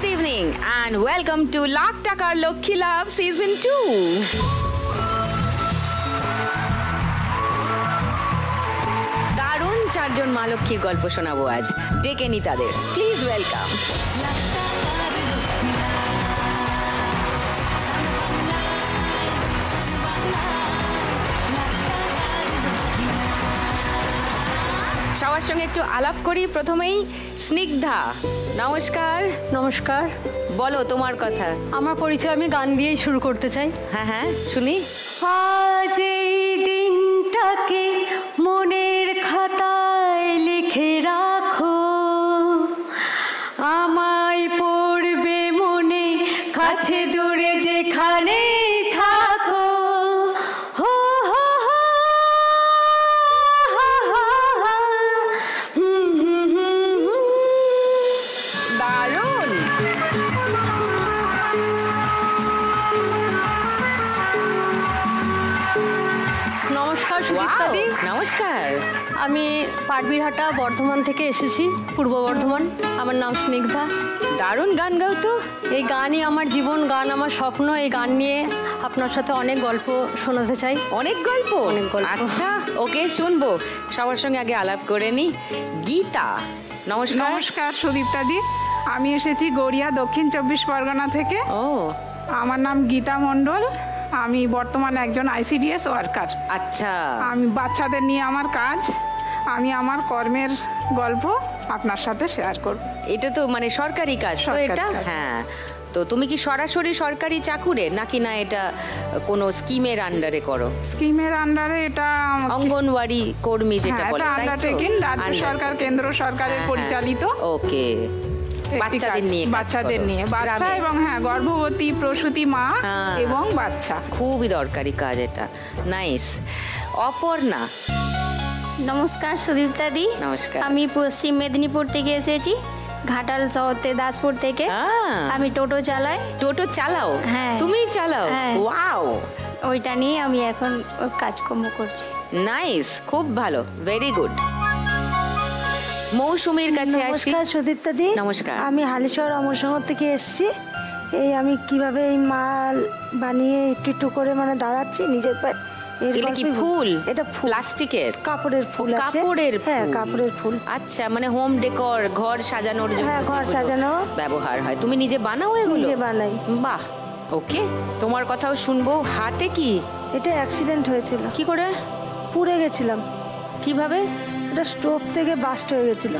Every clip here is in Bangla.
Good evening and welcome to Lakh Takar Lokhi Labh Season 2. দারুণ চারজন মা লক্ষ্মীর গল্প শোনাবো আজ। ডেকে নি তাদের, প্লিজ ওয়েলকাম। সবার সঙ্গে একটু আলাপ করি। প্রথমেই স্নিগ্ধা, নমস্কার। নমস্কার। বলো তোমার কথা। আমার পরিচয় আমি গান দিয়েই শুরু করতে চাই। হ্যাঁ হ্যাঁ শুনি। আজ এই দিনটাকে মনের খাতায় লিখে রাখো, আমায় পড়বে মনে, কাছে দূরে যেখানে থাকো। নমস্কার, আমি পাটবিরহাটা বর্ধমান থেকে এসেছি, পূর্ব বর্ধমান। আমার নাম স্নিগ্ধা। দারুণ গান গাও তো। এই গানই আমার জীবন, গান আমার স্বপ্ন। এই গান নিয়ে আপনার সাথে অনেক গল্প শোনাতে চাই। অনেক গল্প? অনেক গল্প। আচ্ছা ওকে, শুনবো। সবার সঙ্গে আগে আলাপ করে নি। গীতা, নমস্কার। নমস্কার সুদীপ্তাদি, আমি এসেছি গড়িয়া, দক্ষিণ 24 পরগনা থেকে। ও, আমার নাম গীতা মণ্ডল। আমি বর্তমানে একজন ICDS ওয়ার্কার। আচ্ছা। আমি বাচ্চাদের নিয়ে আমার কাজ, আমি আমার কর্মের গল্প আপনার সাথে শেয়ার করব। এটা তো মানে সরকারি কাজ তো এটা? হ্যাঁ। তো তুমি কি সরাসরি সরকারি চাকুরে নাকি না এটা কোনো স্কিমের আন্ডারে করো? স্কিমের আন্ডারে, এটা অঙ্গনওয়াড়ি কর্মী যেটা বলে, তাই তো? আন্ডারটেকিং, রাজ্য সরকার কেন্দ্র সরকারের পরিচালিত। ওকে, বাচ্চাদের নিয়ে বাচ্চা এবং হ্যাঁ গর্ভবতী প্রসূতি মা এবং বাচ্চা। খুবই দরকারি কাজ এটা। নাইস। অপর্ণা, নমস্কার সুদীপ্তাদি। নমস্কার। আমি পশ্চিম মেদিনীপুর থেকে এসেছি, ঘাটাল শহরে দাসপুর থেকে। আমি টোটো চালাই। টোটো চালাও? হ্যাঁ। তুমি চালাও? ওয়াও। ওইটা নিয়ে আমি এখন কাজকর্ম করছি। নাইস, খুব ভালো, ভেরি গুড। মৌসুমীর কাছে আসি। নমস্কার সুদীপ্তাদি। নমস্কার। আমি হালিশহর অমরসঙ্গর থেকে এসেছি। এই আমি কিভাবে এই মাল বানিয়ে একটু একটু করে মানে দাঁড়াচ্ছি নিজের পায়ে। এটা কি ফুল? এটা ফুল, প্লাস্টিকের কাপড়ের ফুল আছে। কাপড়ের? হ্যাঁ কাপড়ের ফুল। আচ্ছা, মানে হোম ডেকোর, ঘর সাজানোর জন্য? হ্যাঁ, ঘর সাজানো ব্যবহার হয়। তুমি নিজে বানাও এগুলো? নিজে বানাই। বাহ, ওকে। তোমার কথাও শুনবো। হাতে কি? এটা অ্যাক্সিডেন্ট হয়েছিল। কি করে? পুড়ে গেছিলাম। কিভাবে? এটা স্টোভ থেকে বাস্ট হয়ে গেছিল।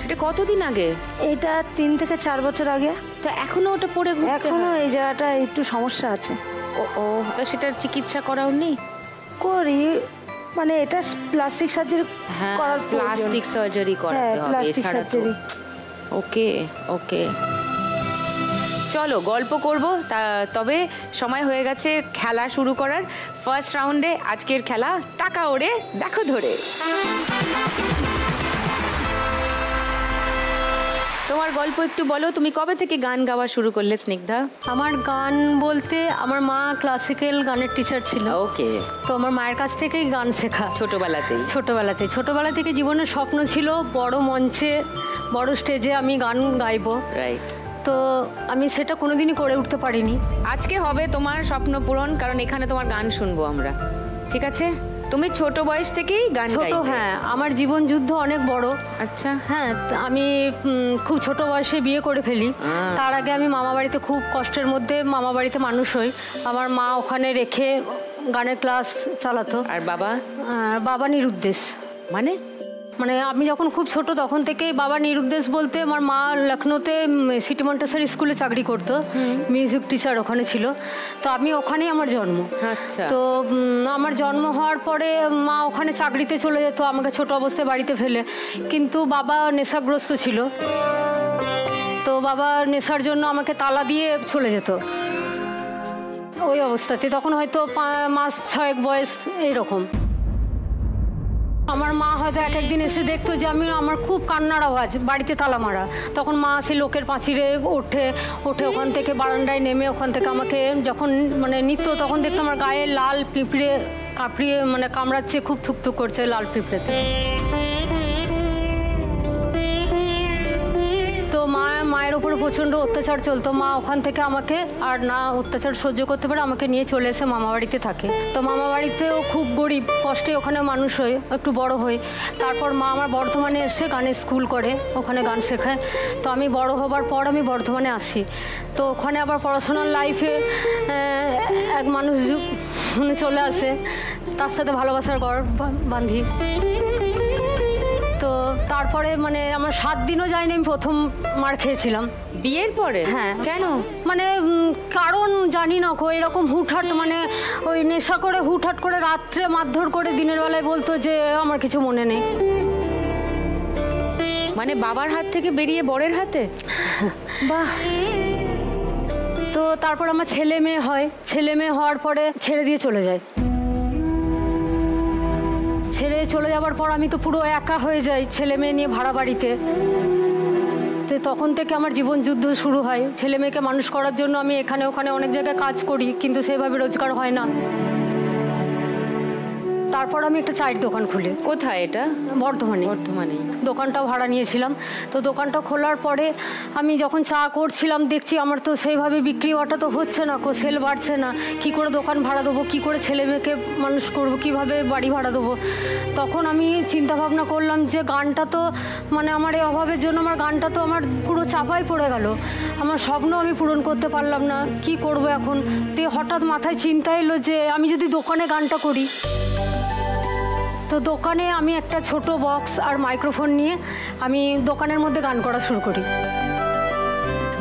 সেটা কতদিন আগে? এটা 3 থেকে 4 বছর আগে। তো এখনো ওটা পড়ে ঘুরতে? এখনো এই জায়গাটা একটু সমস্যা আছে। ও, তো সেটার চিকিৎসা করাও নেই? করি, মানে এটা প্লাস্টিক সার্জারি করার, প্লাস্টিক সার্জারি করাতে হবে। Plastic surgery. ওকে ওকে, চলো গল্প করব। তবে সময় হয়ে গেছে খেলা শুরু করার। ফার্স্ট রাউন্ডে আজকের খেলা টাকা ওড়ে দেখো ধরে। তোমার গল্প একটু বলো। তুমি কবে থেকে গান গাওয়া শুরু করলে স্নিগ্ধা? আমার গান বলতে আমার মা ক্লাসিক্যাল গানের টিচার ছিল। ওকে। তো আমার মায়ের কাছ থেকেই গান শেখা। ছোটবেলা থেকে জীবনের স্বপ্ন ছিল বড় মঞ্চে, বড় স্টেজে আমি গান গাইবো। রাইট। তো আমি সেটা কোনোদিনই করে উঠতে পারিনি। আজকে হবে তোমার স্বপ্ন পূরণ, কারণ এখানে তোমার গান শুনবো আমরা। ঠিক আছে? তুমি ছোট বয়স থেকেই গান গাইতে? হ্যাঁ, আমার জীবন যুদ্ধ অনেক বড়। আচ্ছা। হ্যাঁ, আমি খুব ছোট বয়সে বিয়ে করে ফেলি। তার আগে আমি মামা বাড়িতে খুব কষ্টের মধ্যে মামা বাড়িতে মানুষ হই। আমার মা ওখানে রেখে গানের ক্লাস চালাতো। আর বাবা? বাবা নিরুদ্দেশ। মানে আমি যখন খুব ছোট তখন থেকেই বাবা নিরুদ্দেশ বলতে, আমার মা লখনৌতে সিটি মন্টেসরি স্কুলে চাকরি করতো, মিউজিক টিচার ওখানে ছিল। তো আমি ওখানেই আমার জন্ম। আচ্ছা। তো আমার জন্ম হওয়ার পরে মা ওখানে চাকরিতে চলে যেত আমাকে ছোট অবস্থায় বাড়িতে ফেলে। কিন্তু বাবা নেশাগ্রস্ত ছিল, তো বাবা নেশার জন্য আমাকে তালা দিয়ে চলে যেত ওই অবস্থাতে। তখন হয়তো 5 মাস 6 বয়স এইরকম। আমার মা হয়তো একদিন এসে দেখতো যে আমার খুব কান্নার আওয়াজ, বাড়িতে তালা মারা। তখন মা সে লোকের পাঁচিরে ওঠে ওখান থেকে বারান্দায় নেমে ওখান থেকে আমাকে যখন মানে নিত, তখন দেখতো আমার গায়ে লাল পিঁপড়ে কামড়াচ্ছে, খুব থুকথুক করছে লাল পিঁপড়েতে। মায়ের ওপরে প্রচণ্ড অত্যাচার চলতো। মা ওখান থেকে আমাকে আর না অত্যাচার সহ্য করতে পারে আমাকে নিয়ে চলে এসে মামা বাড়িতে থাকে। তো মামা বাড়িতেও খুব গরিব কষ্টে ওখানে মানুষ হয়ে একটু বড় হই। তারপর মা আমার বর্ধমানে এসে গানের স্কুল করে, ওখানে গান শেখায়। তো আমি বড় হবার পর আমি বর্ধমানে আসি। তো ওখানে আবার পড়াশোনার লাইফে এক মানুষ চলে আসে, তার সাথে ভালোবাসার ঘর বাঁধি। তো তারপরে মানে আমার 7 দিনও যায়নি, আমি প্রথম মার খেয়েছিলাম বিয়ের পরে। হ্যাঁ। কেন? মানে কারণ জানি না, এরকম হুটহাট মানে ওই নেশা করে হুটহাট করে রাত্রে মারধর করে দিনের বেলায় বলতো যে আমার কিছু মনে নেই। মানে বাবার হাত থেকে বেরিয়ে বরের হাতে? বাহ। তো তারপর আমার ছেলে মেয়ে হয়, ছেলে মেয়ে হওয়ার পরে ছেড়ে দিয়ে চলে যায়। ছেড়ে চলে যাওয়ার পর আমি তো পুরো একা হয়ে যাই ছেলে মেয়ে নিয়ে ভাড়া বাড়িতে। তো তখন থেকে আমার জীবন যুদ্ধ শুরু হয়। ছেলে মেয়েকে মানুষ করার জন্য আমি এখানে ওখানে অনেক জায়গায় কাজ করি, কিন্তু সেভাবে রোজগার হয় না। তারপর আমি একটা চায়ের দোকান খুলি। কোথায় এটা? বর্ধমানে। বর্ধমানে। দোকানটাও ভাড়া নিয়েছিলাম। তো দোকানটা খোলার পরে আমি যখন চা করছিলাম দেখছি আমার তো সেইভাবে বিক্রি হওয়াটা তো হচ্ছে না, সেল বাড়ছে না। কি করে দোকান ভাড়া দেবো, কি করে ছেলে মেয়েকে মানুষ করবো, কিভাবে বাড়ি ভাড়া দেবো। তখন আমি চিন্তা ভাবনা করলাম যে গানটা তো মানে আমার এই অভাবের জন্য আমার গানটা তো আমার পুরো চাপাই পড়ে গেল। আমার স্বপ্ন আমি পূরণ করতে পারলাম না, কি করব এখন। তো হঠাৎ মাথায় চিন্তা এলো যে আমি যদি দোকানে গানটা করি। তো দোকানে আমি একটা ছোট বক্স আর মাইক্রোফোন নিয়ে আমি দোকানের মধ্যে গান করা শুরু করি।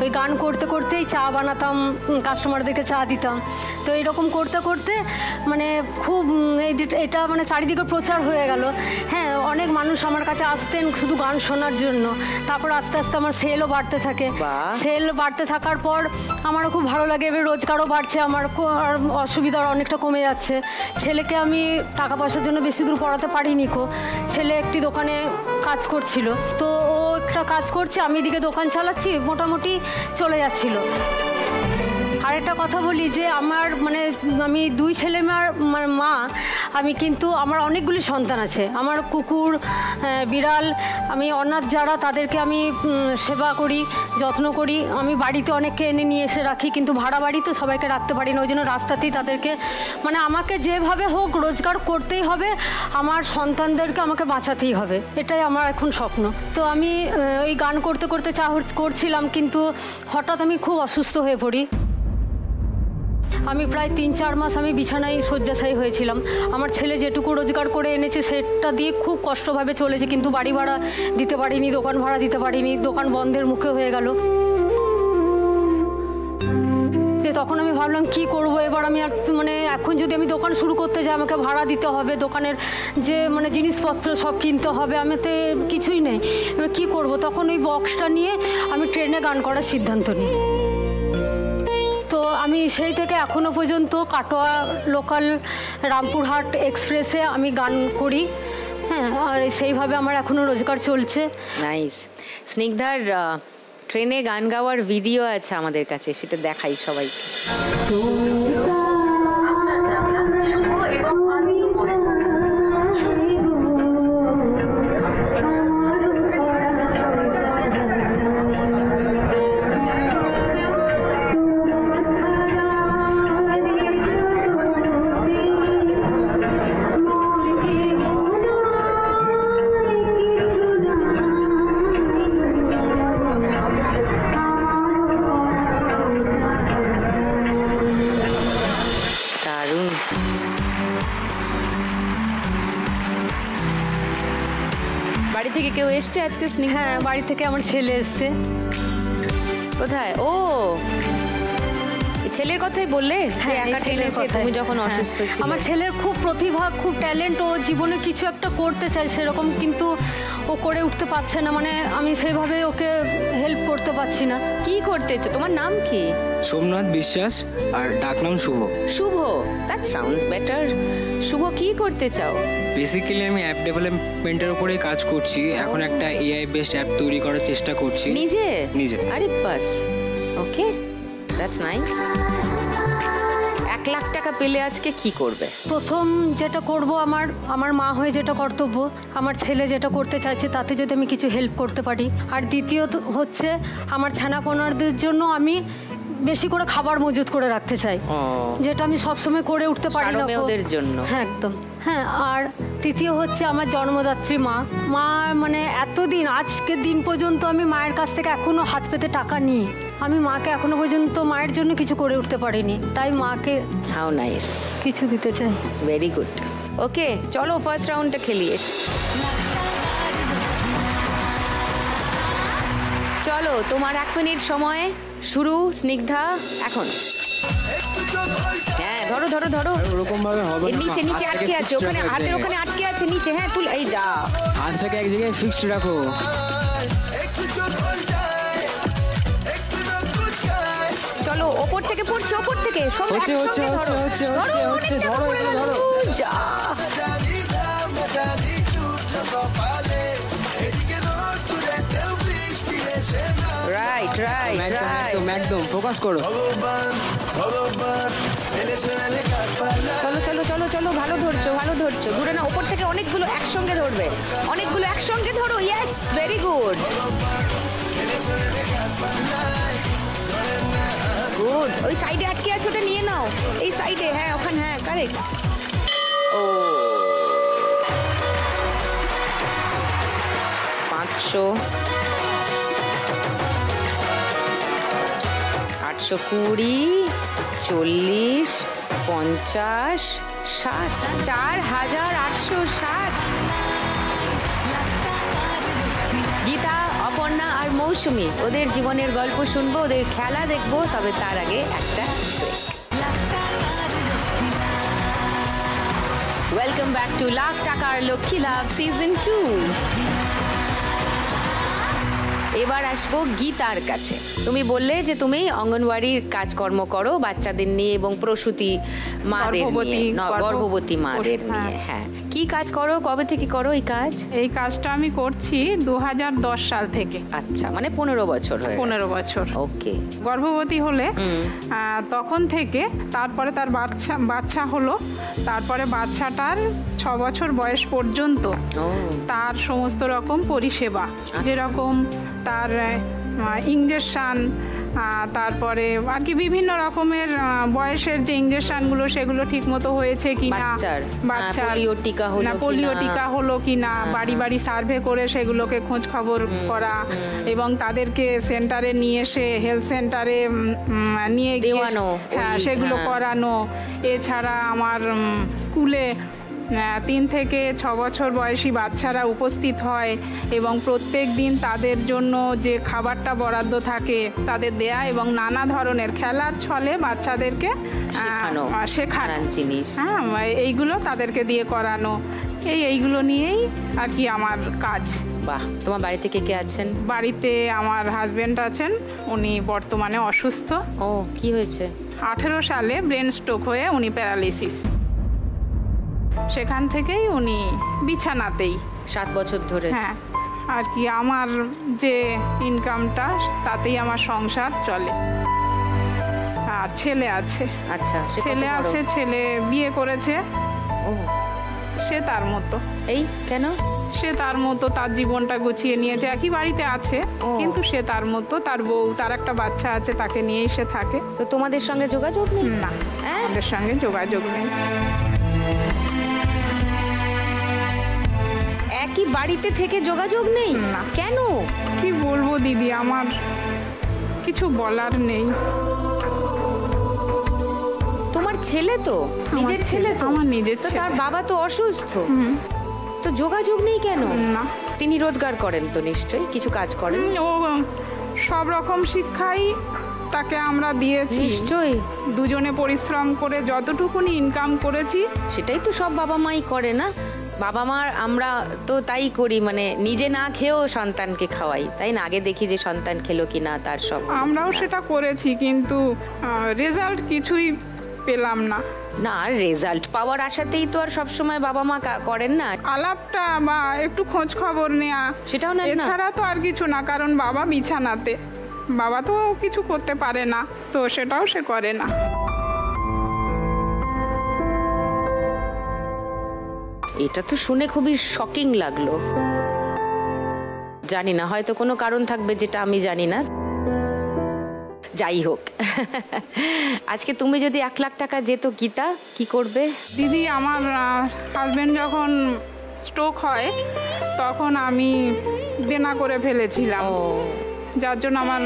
ওই গান করতে করতেই চা বানাতাম, কাস্টমারদেরকে চা দিতাম। তো এইরকম করতে করতে মানে খুব এটা মানে চারিদিকে প্রচার হয়ে গেল। হ্যাঁ, অনেক মানুষ আমার কাছে আসতেন শুধু গান শোনার জন্য। তারপর আস্তে আস্তে আমার সেলও বাড়তে থাকে। সেল বাড়তে থাকার পর আমারও খুব ভালো লাগে, এবার রোজগারও বাড়ছে, আমার আর অসুবিধা অনেকটা কমে যাচ্ছে। ছেলেকে আমি টাকা পয়সার জন্য বেশি দূর পড়াতে পারিনি। ছেলে একটি দোকানে কাজ করছিল, তো ও একটা কাজ করছে, আমি এদিকে দোকান চালাচ্ছি, মোটামুটি চলে যাচ্ছিল। আরেকটা কথা বলি যে আমার মানে আমি 2 ছেলে মেয়ের মা। আমি কিন্তু আমার অনেকগুলি সন্তান আছে। আমার কুকুর, বিড়াল, আমি অনাথ যারা তাদেরকে আমি সেবা করি, যত্ন করি। আমি বাড়িতে অনেককে এনে নিয়ে এসে রাখি, কিন্তু ভাড়া বাড়ি তো সবাইকে রাখতে পারি না। ওই জন্য রাস্তাতেই তাদেরকে মানে আমাকে যেভাবে হোক রোজগার করতেই হবে, আমার সন্তানদেরকে আমাকে বাঁচাতেই হবে, এটাই আমার এখন স্বপ্ন। তো আমি ওই গান করতে করতে করছিলাম, কিন্তু হঠাৎ আমি খুব অসুস্থ হয়ে পড়ি। আমি প্রায় 3-4 মাস আমি বিছানায় শয্যাশায়ী হয়েছিলাম। আমার ছেলে যেটুকু রোজগার করে এনেছে সেটা দিয়ে খুব কষ্টভাবে চলেছে, কিন্তু বাড়ি ভাড়া দিতে পারিনি, দোকান ভাড়া দিতে পারিনি, দোকান বন্ধের মুখে হয়ে গেল। তখন আমি ভাবলাম কি করব এবার। আমি মানে এখন যদি আমি দোকান শুরু করতে যাই আমাকে ভাড়া দিতে হবে, দোকানের যে মানে জিনিসপত্র সব কিনতে হবে, আমি তো কিছুই নেই, এবার কী করবো। তখন ওই বক্সটা নিয়ে আমি ট্রেনে গান করার সিদ্ধান্ত নিই। তো আমি সেই থেকে এখনও পর্যন্ত কাটোয়া লোকাল রামপুরহাট এক্সপ্রেসে আমি গান করি। হ্যাঁ, আর সেইভাবে আমার এখনও রোজগার চলছে। নাইস। স্নিগ্ধার ট্রেনে গান গাওয়ার ভিডিও আছে আমাদের কাছে, সেটা দেখাই সবাইকে। বাড়ি থেকে কেউ এসছে আজকে? হ্যাঁ, বাড়ি থেকে আমার ছেলে এসছে। কোথায়? ও, ছেলের কথাই বললে? হ্যাঁ, তুমি যখন অসুস্থ ছিলে। আমার ছেলের খুব প্রতিভা, খুব ট্যালেন্ট, ও জীবনে কিছু একটা করতে চায় সেরকম, কিন্তু ও করে উঠতে পারছে না। মানে আমি সেইভাবে ওকে হেল্প করতে পারছি না। কি করতে চাও? তোমার নাম কি? সোমনাথ বিশ্বাস, আর ডাকনাম শুভ। শুভ, দ্যাট সাউন্ডস বেটার। শুভ, কি করতে চাও? বেসিক্যালি আমি অ্যাপ ডেভেলপমেন্টের উপরে কাজ করছি। এখন একটা এআই বেসড অ্যাপ তৈরি করার চেষ্টা করছি। নিজে? আরে বাস, ওকে, দ্যাটস নাইস। লাখ টাকা পেলে আজকে কি করবে? প্রথম যেটা করব, আমার মা হয়ে যেটা কর্তব্য, আমার ছেলে যেটা করতে চাইছে তাতে যদি আমি কিছু হেল্প করতে পারি। আর দ্বিতীয়ত হচ্ছে আমার ছানাপোনাদের জন্য আমি বেশি করে খাবার মজুত করে রাখতে চাই, যেটা আমি সবসময় করে উঠতে পারি না ওদের জন্য। হ্যাঁ একদম, হ্যাঁ। আর তৃতীয় হচ্ছে আমার জন্মদাত্রী মা মানে এতদিন, আজকের দিন পর্যন্ত আমি মায়ের কাছ থেকে এখনো হাত পেতে টাকা নিই। আমি মাকে এখনো পর্যন্ত মায়ের জন্য কিছু করে উঠতে পারিনি, তাই মাকে হাউ নাইস কিছু দিতে চাই। Very good. ওকে, চলো ফার্স্ট রাউন্ডটা খেলি। চলো, তোমার 1 মিনিট সময় শুরু। স্নিগ্ধা এখন। হ্যাঁ, ধরো ধরো ধরো। ওরকম ভাবে হবে না, নিচে নিচে আটকে আছে, ওখানে হাতের ওখানে আটকে আছে নিচে। হ্যাঁ তুল, এই যা, হাতটাকে এক জায়গায় ফিক্সড রাখো। চলো, ওপর থেকে পড়ছে, ওপর থেকে সব হচ্ছে হচ্ছে হচ্ছে হচ্ছে হচ্ছে হচ্ছে, ধরো এটা ধরো। যা, রাইট রাইট রাইট, একদম ফোকাস করো। চলো চলো চলো চলো, ভালো ধরছো ভালো ধরছো। দূরে না, ওপর থেকে অনেকগুলো একসঙ্গে ধরবে, অনেকগুলো একসঙ্গে ধরো। Yes, very good good. ওই সাইডে আটকে আছে, ওটা নিয়ে নাও। এই সাইডে, হ্যাঁ ওখানে, হ্যাঁ কারেক্ট। ও 500, 820, 40, 50, 60, 4860। গীতা, অপর্ণা আর মৌসুমী, ওদের জীবনের গল্প শুনবো, ওদের খেলা দেখবো, তবে তার আগে একটা ওয়েলকাম ব্যাক টু লাখ টাকার লক্ষ্মী লাভ সিজন 2। এবার আসবো গীতার কাছে। তুমি বললে যে তুমি অঙ্গনওয়াড়ির কাজকর্ম করো বাচ্চাদের নিয়ে এবং প্রসূতি মাদের নিয়ে, গর্ভবতী মাদের নিয়ে। হ্যাঁ, কি কাজ করো, কবে থেকে করো এই কাজ? এই কাজটা আমি করছি 2010 সাল থেকে। আচ্ছা, মানে 15 বছর হয়ে 15 বছর। ওকে। গর্ভবতী হলে তখন থেকে, তারপরে তার বাচ্চা হলো, তারপরে বাচ্চাটার 6 বছর বয়স পর্যন্ত তার সমস্ত রকম পরিষেবা, যেরকম তার ইঞ্জেকশন, তারপরে আর কি বিভিন্ন রকমের বয়সের যে ইঞ্জেকশনগুলো সেগুলো ঠিক মতো হয়েছে কিনা, বাচ্চার পোলিও টিকা হলো কিনা, বাড়ি বাড়ি সার্ভে করে সেগুলোকে খোঁজ খবর করা, এবং তাদেরকে সেন্টারে নিয়ে এসে হেলথ সেন্টারে নিয়ে গিয়ে সেগুলো করানো। এছাড়া আমার স্কুলে 3 থেকে 6 বছর বয়সী বাচ্চারা উপস্থিত হয় এবং প্রত্যেক দিন তাদের জন্য যে খাবারটা বরাদ্দ থাকে তাদের দেয়া, এবং নানা ধরনের খেলার ছলে বাচ্চাদেরকে শেখানো জিনিস, হ্যাঁ এইগুলো তাদেরকে দিয়ে করানো। এইগুলো নিয়েই আর কি আমার কাজ। বাহ, তোমার বাড়িতে কে কে আছেন? বাড়িতে আমার হাজবেন্ড আছেন, উনি বর্তমানে অসুস্থ। ও, কি হয়েছে? 18 সালে ব্রেন স্ট্রোক হয়ে উনি প্যারালিসিস, সেখান থেকেই উনি বিছানাতেই 7 বছর ধরে। হ্যাঁ, আর কি আমার যে ইনকামটা তাতেই আমার সংসার চলে। আর ছেলে আছে। আচ্ছা, ছেলে আছে, ছেলে বিয়ে করেছে। ও, সে তার মতো। এই কেন? সে তার মতো তার জীবনটা গুছিয়ে নিয়েছে, একই বাড়িতে আছে, কিন্তু সে তার মতো, তার বউ, তার একটা বাচ্চা আছে, তাকে নিয়েই সে থাকে। তো তোমাদের সঙ্গে যোগাযোগ নেই? না, আমাদের সঙ্গে যোগাযোগ নেই। একই বাড়িতে থেকে যোগাযোগ নেই? না। কেন? কি বলবো দিদি, আমার কিছু বলার নেই। তোমার ছেলে তো, নিজের ছেলে তো? আমার নিজের ছেলে। তার বাবা তো অসুস্থ, তো যোগাযোগ নেই কেন? না। তিনি রোজগার করেন তো নিশ্চয়ই, কিছু কাজ করেন? ও সব রকম শিক্ষাই তাকে আমরা দিয়েছি নিশ্চয়ই। দুজনে পরিশ্রম করে যতটুকুনি ইনকাম করেছি, সেটাই তো সব বাবা মাই করে না? বাবা মার আমরা তো তাই করি, মানে নিজে না খেয়েও সন্তানকে খাওয়াই, তাই না? আগে দেখি যে সন্তান খেলো কিনা, তার সব। আমরাও সেটা করেছি, কিন্তু রেজাল্ট কিছুই পেলাম না। না, রেজাল্ট পাওয়ার আশাতেই তো আর সবসময় বাবা মা করেন না। আলাপটা বা একটু খোঁজ খবর নেওয়া, সেটাও না। এছাড়া তো আর কিছু না, কারণ বাবা বিছানাতে, বাবা তো কিছু করতে পারে না, তো সেটাও সে করে না। এটা তো শুনে খুবই শকিং লাগলো। জানি না, হয়তো কোনো কারণ থাকবে যেটা আমি জানি না। যাই হোক, আজকে তুমি যদি 1 লাখ টাকা যেত গীতা, কি করবে? দিদি, আমার হাজবেন্ড যখন স্ট্রোক হয় তখন আমি দেনা করে ফেলেছিলাম, যার জন্য আমার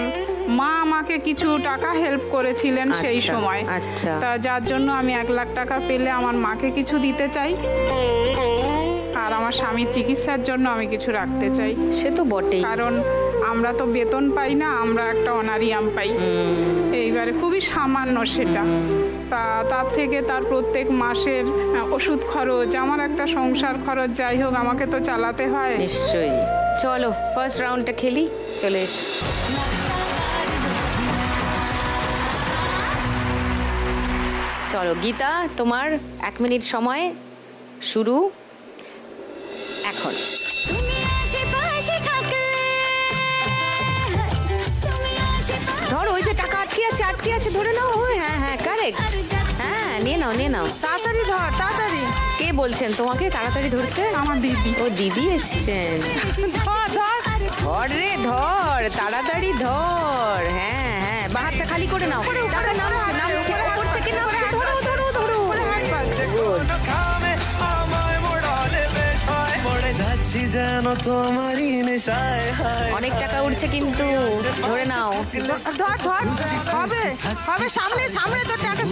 মা আমাকে কিছু টাকা হেল্প করেছিলেন সেই সময়। আচ্ছা, তা যার জন্য আমি 1 লাখ টাকা পেলে আমার মাকে কিছু দিতে চাই, আর আমার স্বামীর চিকিৎসার জন্য আমি কিছু রাখতে চাই। সে তো বটেই, কারণ আমরা তো বেতন পাই না, আমরা একটা অনারিয়াম পাই, এইবারে খুবই সামান্য সেটা। তার থেকে তার প্রত্যেক মাসের ওষুধ খরচ, আমার একটা সংসার খরচ, যাই হোক আমাকে তো চালাতে হয়। নিশ্চয়ই। চলো ফার্স্ট রাউন্ডটা খেলি, চলে এসো। চলো গীতা, তোমার 1 মিনিট সময় শুরু এখন। ধরো, ওই যে টাকা আটকে আছে ধরে নাও। হ্যাঁ হ্যাঁ, কারেক্ট। হ্যাঁ, নিয়ে নাও। তাড়াতাড়ি ধর, তাড়াতাড়ি। কে বলছেন তোমাকে তাড়াতাড়ি ধরতে? আমার দিদি। ও দিদি এসছেন। ধর রে ধর, তাড়াতাড়ি ধর। হ্যাঁ হ্যাঁ, বাহাতটা খালি করে নাও। টাকা নামছে উপর থেকে নামছে। ধরো। অনেক টাকা উঠছে কিন্তু, ধরে নাও। ধর, হবে সামনে তো টাকা।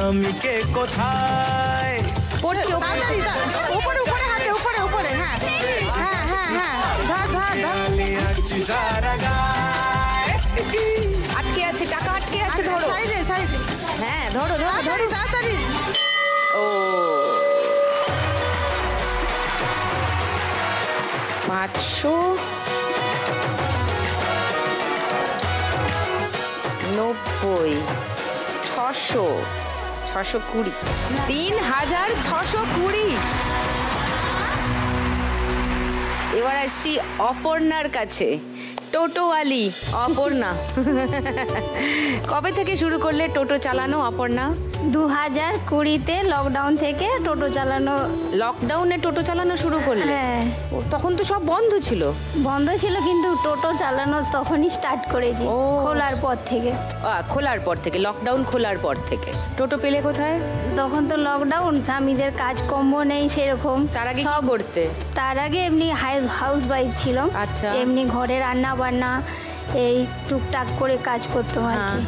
আমি কে কোথায় পড়ছে উপরে হাতে, উপরে। হ্যাঁ, ধর। আটকে আছে, টাকা আটকে আছে, ধরো। সাইডে। হ্যাঁ, ধরো। তাড়াতাড়ি। ও 500, 90, 600, 620, 3620। এবার আসছি অপর্ণার কাছে। টোটোওয়ালি অপর্ণা, কবে থেকে শুরু করলে টোটো চালানো অপর্ণা? 2020-তে লকডাউন থেকে টোটো চালানো। লকডাউনে টোটো চালানো শুরু করলে? হ্যাঁ। তখন তো সব বন্ধ ছিল। বন্ধ ছিল, কিন্তু টোটো চালানো তখনই স্টার্ট করেছি, খোলার পর থেকে। লকডাউন খোলার পর থেকে। টোটো পেলে কোথায়? তখন তো লকডাউন, স্বামীদের কাজকর্ম নেই সেরকম। তার আগে কি করতে? তার আগে এমনি হাউস ওয়াইফ ছিল। আচ্ছা। এমনি ঘরে রান্না বান্না এই টুকটাক করে কাজ করতাম আর কি।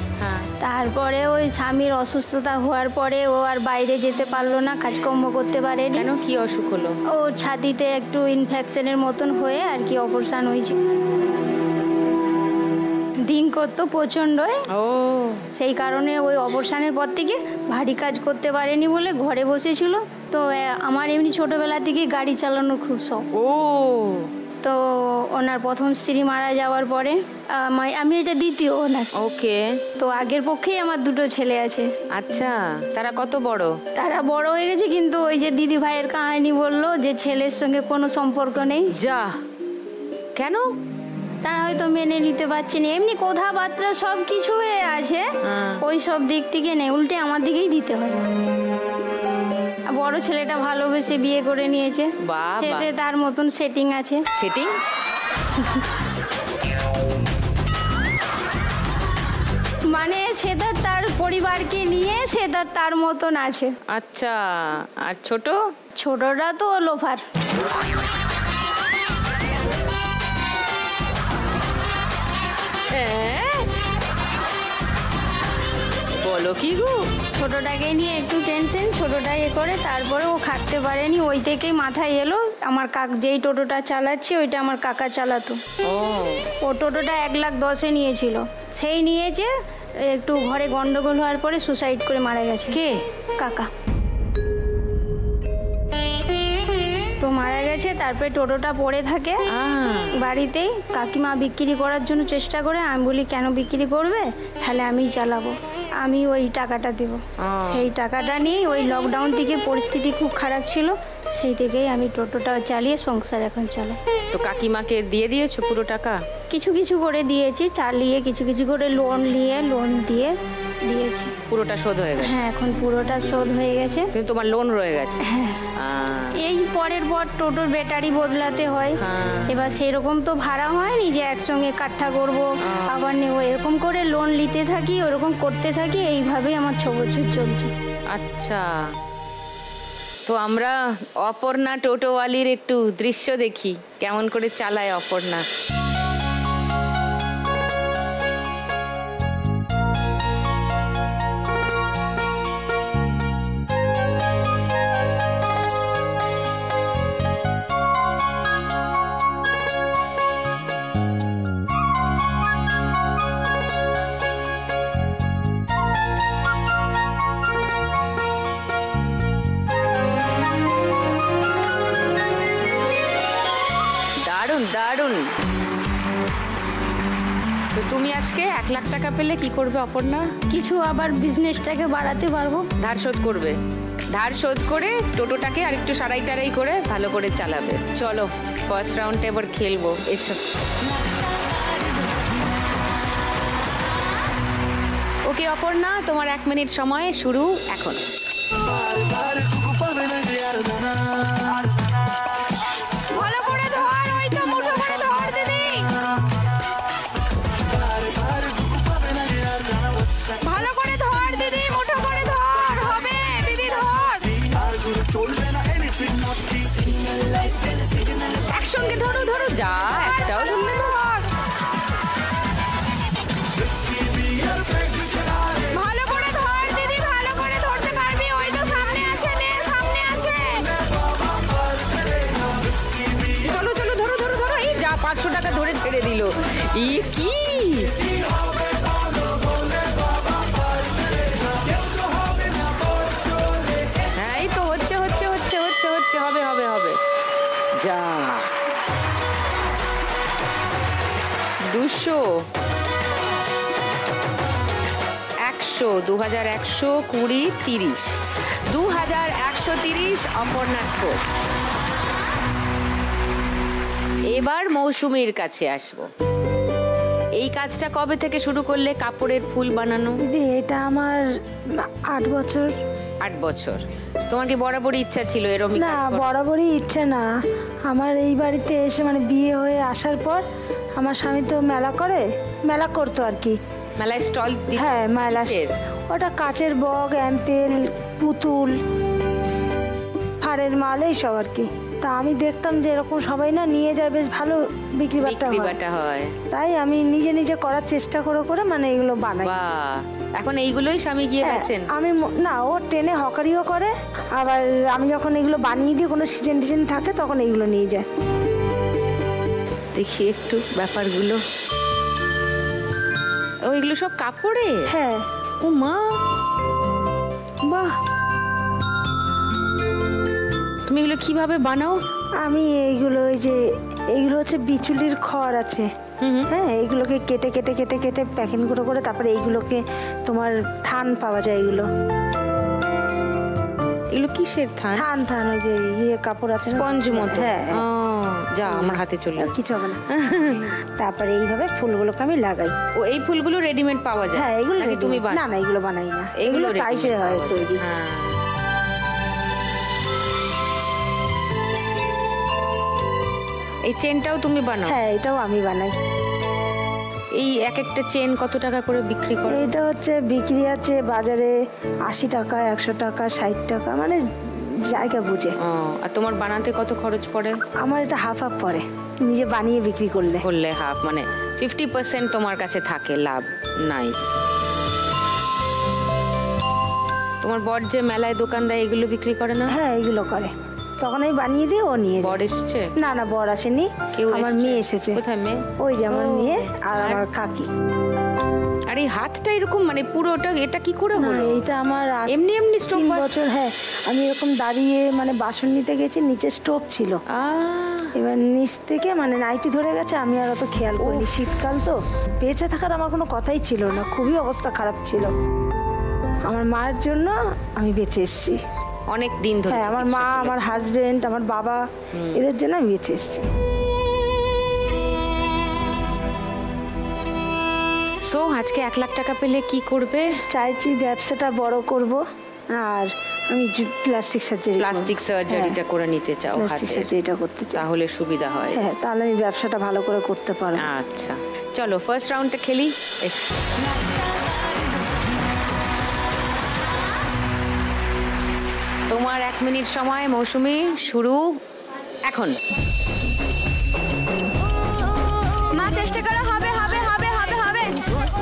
তারপরে ওই স্বামীর অসুস্থতা হওয়ার পরে ও আর বাইরে যেতে পারলো না, কাজকর্ম করতে পারেনি। কেন, কি অসুখ হলো? ও ছাতিতে একটু ইনফেকশনের মতন হয়ে আর কি অপারেশন হয়েছে। ডিং করতো প্রচন্ড, সেই কারণে ওই অপারেশনের পর থেকে ভারী কাজ করতে পারেনি বলে ঘরে বসেছিল। তো আমার এমনি ছোটবেলা থেকে গাড়ি চালানোর খুব শখ। তো ওনার প্রথম স্ত্রী মারা যাওয়ার পরে আমি এটা দ্বিতীয় ওনার। ওকে। তো আগের পক্ষেই আমার 2 ছেলে আছে। আচ্ছা, তারা কত বড়? তারা বড় হয়ে গেছে, কিন্তু ওই যে দিদি ভাইয়ের কাহিনী বললো যে ছেলের সঙ্গে কোনো সম্পর্ক নেই। যা, কেন? তারা হয়তো মেনে নিতে পারছে না, এমনি কথাবার্তা সব কিছু হয়ে আছে, ওই সব দিক থেকে নেই, উল্টে আমার দিকেই দিতে হয়। বড় ছেলেটা ভালোবেসে বিয়ে করে নিয়েছে, সেটা তার মতন সেটিং আছে। সেটিং মানে সেটা তার পরিবারকে নিয়ে সেটা তার মতন আছে। আচ্ছা, আর ছোটরা তো লোফার। বলো কি গো? ছোটটাকে নিয়ে একটু টেনশন, ছোটটা করে, তারপরে ও খাটতে পারেনি, ওই থেকেই মাথায় এলো আমার যেই টোটোটা চালাচ্ছি ওইটা আমার কাকা চালাতো। ও টোটোটা 1,10,000-এ নিয়েছিল, সেই নিয়েছে, একটু ঘরে গন্ডগোল হওয়ার পরে সুসাইড করে মারা গেছে। কে? কাকা। তো মারা গেছে, তারপরে টোটোটা পড়ে থাকে বাড়িতেই। কাকিমা বিক্রি করার জন্য চেষ্টা করে, আমি বলি কেন বিক্রি করবে, তাহলে আমিই চালাবো। আমি ওই টাকাটা দেব। সেই টাকাটা নিয়ে ওই লকডাউন থেকে পরিস্থিতি খুব খারাপ ছিল, সেই থেকেই আমি টোটোটা চালিয়ে সংসার এখন চালাই। তো কাকিমাকে দিয়ে দিয়েছো পুরো টাকা? কিছু কিছু করে দিয়েছি, চালিয়ে কিছু কিছু করে লোন দিয়ে দিয়েছি। পুরোটা শোধ হয়ে গেছে? হ্যাঁ, এখন পুরোটা শোধ হয়ে গেছে। কিন্তু তোমার লোন রয়ে গেছে? হ্যাঁ। এই পরের পর টোটোর ব্যাটারি বদলাতে হয়, এবার সেরকম তো ভাড়া হয়নি যে একসঙ্গে কাঠা করব আবার নেবো, এরকম করে লোন নিতে থাকি, ওরকম করতে থাকি, এইভাবেই আমার 6 বছর চলছে। আচ্ছা, তো আমরা অপর্ণা টোটোওয়ালির একটু দৃশ্য দেখি কেমন করে চালায় অপর্ণা। দারুণ। তো তুমি আজকে 1 লাখ টাকা পেলে কি করবে অপর্ণা? কিছু আবার বিজনেসটাকে বাড়াতে পারবো। ধার শোধ করবে, ধার শোধ করে টোটোটাকে আরেকটু সারাই টারাই করে ভালো করে চালাবে। চলো ফার্স্ট রাউন্ডে এবার খেলবো, এসো। ওকে অপর্ণা, তোমার 1 মিনিট সময় শুরু এখন। ভালো করে ধর, ওই তো মুঠো করে ধর দিদি, ভালো করে ধর দিদি, মুঠো করে ধর, হবে দিদি ধর, একসঙ্গে ধরো ধরো, যা একটাও ধরলে ধর। ভালো করে ধর দিদি, ভালো করে ধরতে পারবি, ওই তো সামনে আছে, নে সামনে আছে। চলো চলো, ধরো ধরো ধরো, এই যা 500 টাকা ধরে ছেড়ে দিল। ই কি হ্যাঁ, এই তো হচ্ছে হচ্ছে হচ্ছে হচ্ছে হচ্ছে, হবে হবে হবে, যা 200 100 2100 20 30 2130 অপর্ণা স্কোর। এবার মৌসুমীর কাছে আসবো। এই কাজটা কবে থেকে শুরু করলে, কাপড়ের ফুল বানানো? দিদি এটা আমার 8 বছর। 8 বছর। তোমার কি বরাবরই ইচ্ছা ছিল এরকম? না, বরাবরই ইচ্ছে না, আমার এই বাড়িতে এসে মানে বিয়ে হয়ে আসার পর আমার স্বামী তো মেলা করতো আর কি, মেলায় স্টল? হ্যাঁ মেলা, ওটা কাচের বগ, অ্যাম্পেল, পুতুল, ফাড়ের মাল এইসব আর কি। তা আমি দেখতাম যে এরকম সবাই না নিয়ে যায়, বেশ ভালো বিক্রি বাট্টা হয়, তাই আমি নিজে নিজে করার চেষ্টা করে মানে এগুলো বানাই। এখন এইগুলোই স্বামী গিয়ে বেচেন? আমি না, ও টেনে হকারিও করে, আবার আমি যখন এগুলো বানিয়ে দিই, কোনো সিজন থাকে তখন এগুলো নিয়ে যায়। দেখি একটু ব্যাপারগুলো। ও এগুলো সব কাপড়ে? হ্যাঁ। ও মা, বাহ, তুমি এগুলো কিভাবে বানাও? আমি এইগুলো, ওই যে এইগুলো হচ্ছে বিচুলির খড় আছে, হ্যাঁ, এইগুলোকে কেটে কেটে কেটে কেটে প্যাকিং করে তারপরে এইগুলোকে তোমার থান পাওয়া যায়, এগুলো কিসের থান? থান ওই যে ইয়ে কাপড় আছে, স্পঞ্জ মতো। হ্যাঁ, যা আমার হাতে চলে কিছু হবে না। তারপরে এইভাবে ফুলগুলোকে আমি লাগাই। ও এই ফুলগুলো রেডিমেড পাওয়া যায়? হ্যাঁ, এগুলো তুমি না, এগুলো বানাই না, এগুলো টাইসে হয় তৈরি। হ্যাঁ, এই চেনটাও তুমি বানাও? হ্যাঁ, এটাও আমি বানাই। এই এক একটা চেন কত টাকা করে বিক্রি করো? এটা হচ্ছে বিক্রি আছে বাজারে 80 টাকা, 100 টাকা, 60 টাকা, মানে জায়গা বুঝে। আর তোমার বানাতে কত খরচ পড়ে? আমার এটা হাফ পড়ে, নিজে বানিয়ে বিক্রি করলে হাফ, মানে 50% তোমার কাছে থাকে লাভ। নাইস। তোমার বর যে মেলায় দোকান দেয়, এগুলো বিক্রি করে না? হ্যাঁ, এগুলো করে, তখন আমি বানিয়ে দিই, ও নিয়ে যায়। বর এসছে? না, বর আসেনি, আমার মেয়ে এসেছে। কোথায় মেয়ে? ওই যে আমার মেয়ে আর আমার কাকি। আর এই হাতটা এরকম মানে পুরোটা, এটা কি করে হলো? এটা আমার এমনি স্ট্রোক? 3 বছর। হ্যাঁ, আমি এরকম দাঁড়িয়ে মানে বাসন নিতে গেছি, নিচে স্ট্রোক ছিল, এবার নিচ থেকে মানে নাইটি ধরে গেছে, আমি আর অত খেয়াল করিনি, শীতকাল তো, বেঁচে থাকার আমার কোনো কথাই ছিল না, খুবই অবস্থা খারাপ ছিল। আমার মায়ের জন্য আমি বেঁচে এসেছি। অনেক দিন ধরে হ্যাঁ, আমার মা, আমার হাজবেন্ড, আমার বাবা, এদের জন্য আমি বেঁচে এসেছি। সো আজকে 1 লাখ টাকা পেলে কি করবে? চাইছি ব্যবসাটা বড় করব, আর আমি প্লাস্টিক সার্জারিটা করে নিতে চাও, প্লাস্টিক সার্জারিটা করতে চাই, তাহলে সুবিধা হয়। হ্যাঁ, তাহলে আমি ব্যবসাটা ভালো করে করতে পারবো। আচ্ছা, চলো ফার্স্ট রাউন্ডটা খেলি। এসো। তোমার 1 মিনিট সময় মৌসুমি, শুরু এখন। মা চেষ্টা করো, হবে হবে হবে হবে হবে,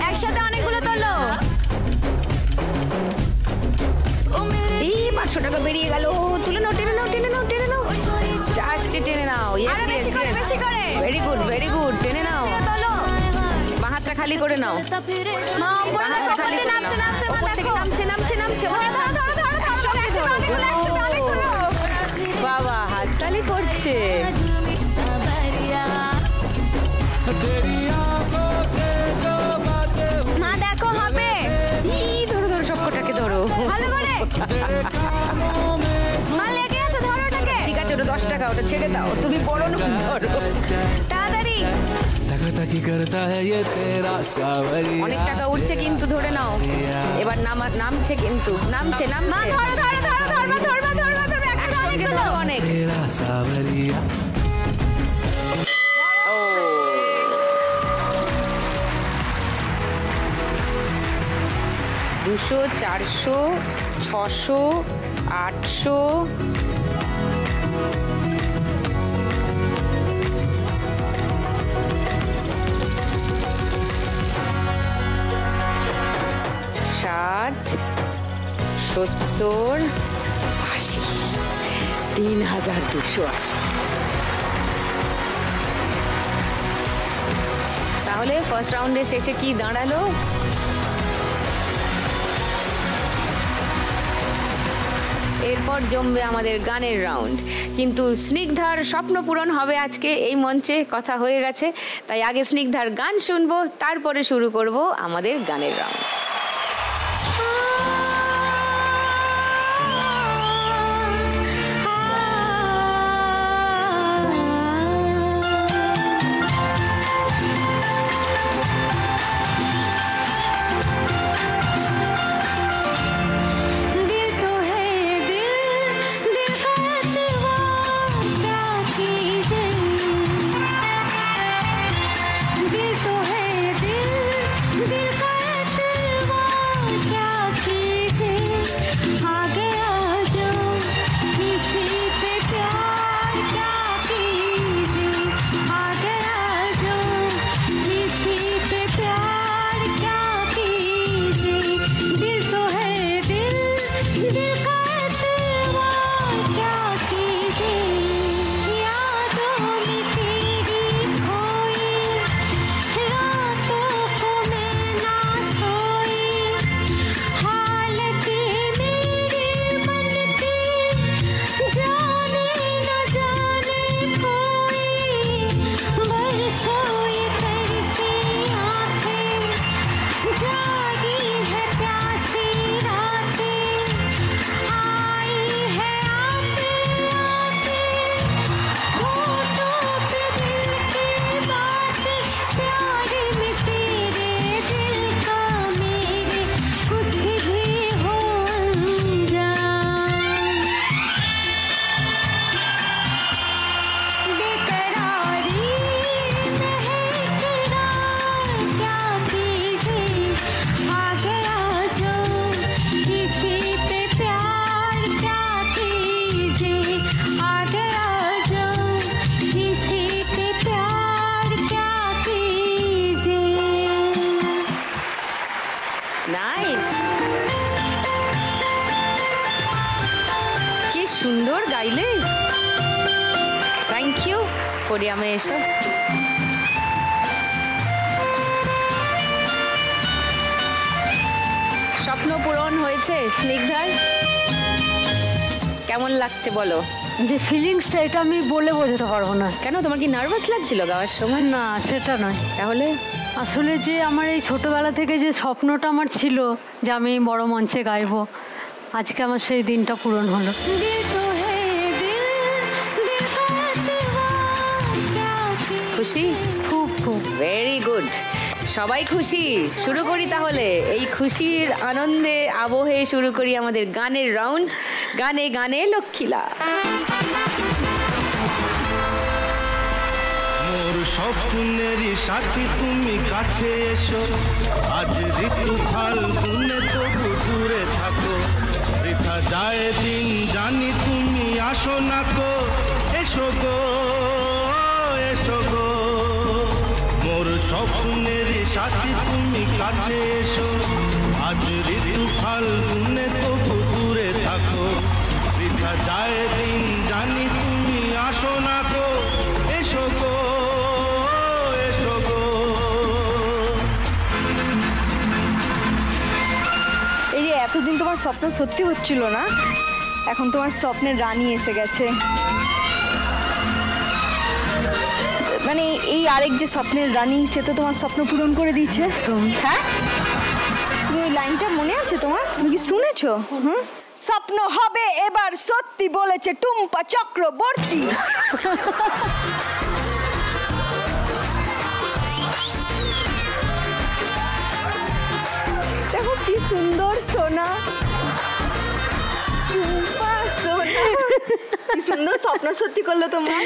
একসাথে অনেকগুলো তোলো। এই 500 টাকা বেরিয়ে গেল। তুলে নাও, টেনে নাও, টেনে নাও, টেনে নাও, আসছে, টেনে নাও। ইয়েস ইয়েস ইয়েস, বেশি করে, ভেরি গুড ভেরি গুড, টেনে নাও। বাঁ হাতটা খালি করে নাও। মা উপরে দেখো, কত নামছে নামছে, উপর থেকে নামছে নামছে নামছে। ধরো ধরো ধরো ধরো, বাবা হাততালি করছে। মা দেখো হবে। ধরো ধরো, সবকটাকে ধরো ভালো করে। মা লেগে আছে, ধরো ওটাকে। ঠিক আছে, ওটা 10 টাকা, ওটা ছেড়ে দাও। তুমি বড় না, ধরো তাড়াতাড়ি। অনেক টাকা উঠছে কিন্তু, ধরে নাও। এবার নামছে কিন্তু, নামছে মা নামছে। ধরো ধরো ধরো, ধরবা ধরবা ধরবা ধরবা, একসাথে অনেকগুলো। অনেক। ও 200, 400, 600, 800, 60, 70, 80, 3280। তাহলে ফার্স্ট রাউন্ডে শেষে কি দাঁড়ালো? এরপর জমবে আমাদের গানের রাউন্ড, কিন্তু স্নিগ্ধার স্বপ্ন পূরণ হবে আজকে এই মঞ্চে, কথা হয়ে গেছে। তাই আগে স্নিগ্ধার গান শুনবো, তারপরে শুরু করব আমাদের গানের রাউন্ড। সুন্দর গাইলে, থ্যাংক ইউ। পোডিয়ামে এসো। স্বপ্ন পূরণ হয়েছে স্নিগ্ধার, কেমন লাগছে বলো? যে ফিলিংসটা, এটা আমি বলে বোঝাতে পারবো না। কেন, তোমার কি নার্ভাস লাগছিল গাওয়ার সময়? না, সেটা নয়। তাহলে আসলে যে আমার এই ছোটবেলা থেকে যে স্বপ্নটা আমার ছিল যে আমি বড় মঞ্চে গাইবো, আজকে আমার সেই দিনটা পূরণ হলো। খুশি? খুব খুব। ভেরি গুড, সবাই খুশি। শুরু করি তাহলে, এই খুশির আনন্দে আবহে শুরু করি আমাদের গানের রাউন্ড। গানে গানে লক্ষ্মীলা। মোর স্বপ্নেরই সাথী তুমি কাছে এসো, আজ ঋতু ফাল্গুনে তবু দূরে থাকো, বৃথা যায় দিন জানি তুমি আসো না তো, এসো গো এসো গো। মোর স্বপ্নেরই সাথী তুমি কাছে এসো, আজ ঋতু ফাল্গুনে তবু দূরে থাকো, বৃথা যায় দিন জানি তুমি আসো না তো, এসো গো এসো গো। এই যে এতদিন তোমার স্বপ্ন সত্যি হচ্ছিল না, এখন তোমার স্বপ্নের রানী এসে গেছে। মানে এই আরেক যে স্বপ্নের রানী, সে তো তোমার স্বপ্ন পূরণ করে দিয়েছে। হ্যাঁ, তুমি ওই লাইনটা মনে আছে তোমার? তুমি কি শুনেছো? স্বপ্ন হবে এবার সত্যি বলেছে টুম্পা চক্রবর্তী। দেখো কি সুন্দর সোনা, টুম্পা সোনা, কি সুন্দর স্বপ্ন সত্যি করলো তোমার।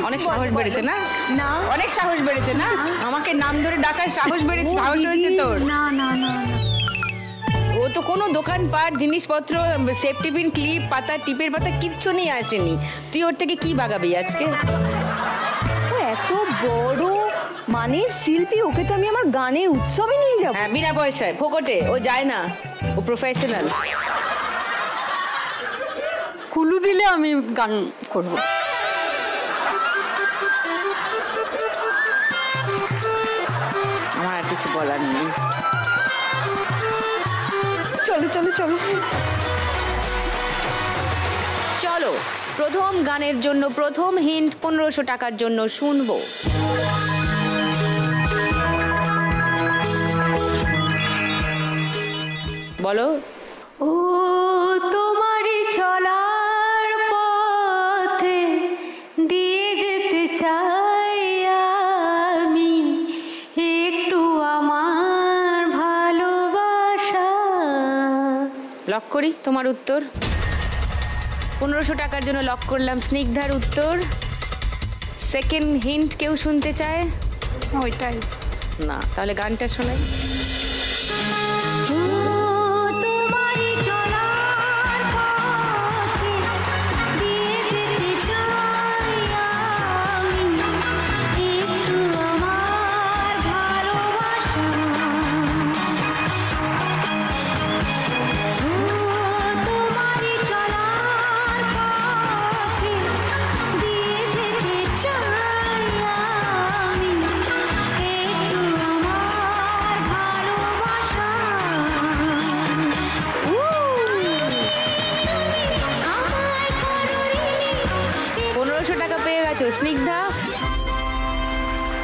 অনেক সাহস বেড়েছে না? না, অনেক সাহস বেড়েছে না? আমাকে নাম ধরে ডাকার সাহস বেড়েছে, সাহস হয়েছে তোর? না না না, ও তো কোনো দোকানপাট জিনিসপত্র, সেফটি পিন, ক্লিপ, পাতা, টিপের পাতা কিচ্ছু নিয়ে আসেনি। তুই ওর থেকে কি বাগাবি আজকে? এত বড় মানে শিল্পী, ওকে তো আমি আমার গানের উৎসবে নিয়ে যাবো। হ্যাঁ, বিনা পয়সায়, ফোকটে। ও যায় না, ও প্রফেশনাল। কুলু দিলে আমি গান করব। আমার আর কিছু বলার নেই। চলো চলো চলো চলো, প্রথম গানের জন্য প্রথম হিন্ট 1500 টাকার জন্য শুনবো। বলো। ও তোমারই চলার পথে দিয়ে যেতে চাই আমি একটু আমার ভালোবাসা। লক করি তোমার উত্তর। 1500 টাকার জন্য লক করলাম স্নিগ্ধার উত্তর। সেকেন্ড হিন্ট কেউ শুনতে চায়? ওইটাই না, তাহলে গানটা শোনাই। স্নিগ্ধা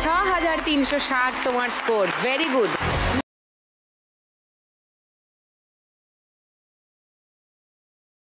6360 তোমার স্কোর। Very good.